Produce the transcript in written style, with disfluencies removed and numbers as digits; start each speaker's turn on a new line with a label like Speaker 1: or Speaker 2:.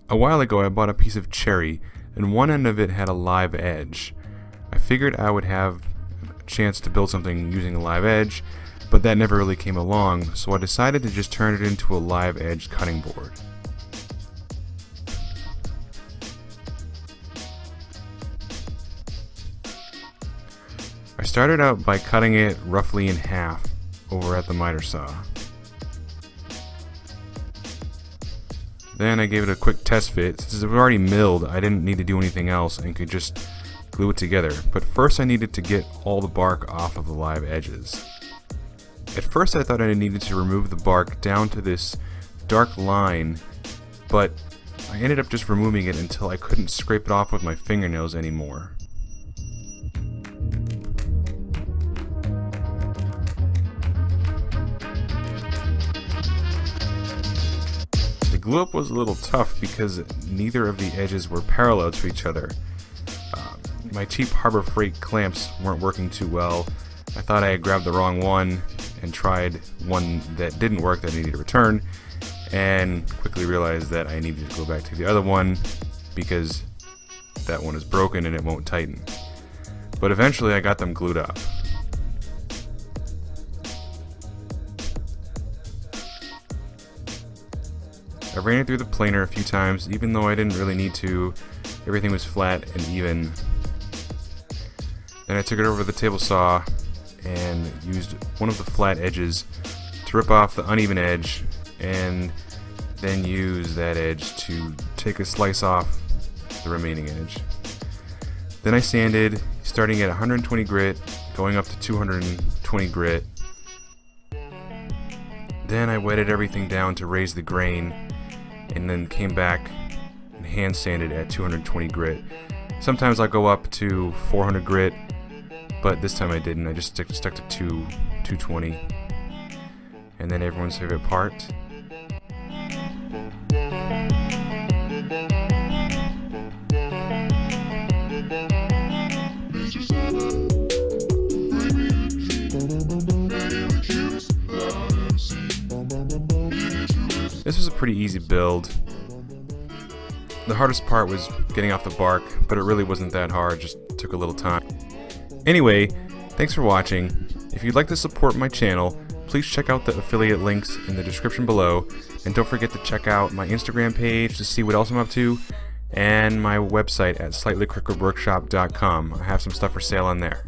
Speaker 1: A while ago I bought a piece of cherry, and one end of it had a live edge. I figured I would have a chance to build something using a live edge, but that never really came along, so I decided to just turn it into a live edge cutting board. I started out by cutting it roughly in half over at the miter saw. Then I gave it a quick test fit. Since it was already milled, I didn't need to do anything else and could just glue it together. But first I needed to get all the bark off of the live edges. At first I thought I needed to remove the bark down to this dark line, but I ended up just removing it until I couldn't scrape it off with my fingernails anymore. The glue up was a little tough because neither of the edges were parallel to each other. My cheap Harbor Freight clamps weren't working too well. I thought I had grabbed the wrong one and tried one that didn't work that I needed to return, and quickly realized that I needed to go back to the other one because that one is broken and it won't tighten. But eventually I got them glued up. I ran it through the planer a few times, even though I didn't really need to. Everything was flat and even. Then I took it over to the table saw and used one of the flat edges to rip off the uneven edge, and then use that edge to take a slice off the remaining edge. Then I sanded, starting at 120 grit, going up to 220 grit. Then I wetted everything down to raise the grain, and then came back and hand sanded at 220 grit. Sometimes I'll go up to 400 grit, but this time I didn't. I just stuck to 220. And then everyone's favorite part. This was a pretty easy build. The hardest part was getting off the bark, but it really wasn't that hard, just took a little time. Anyway, thanks for watching. If you'd like to support my channel, please check out the affiliate links in the description below, and don't forget to check out my Instagram page to see what else I'm up to, and my website at slightlycrookedworkshop.com. I have some stuff for sale on there.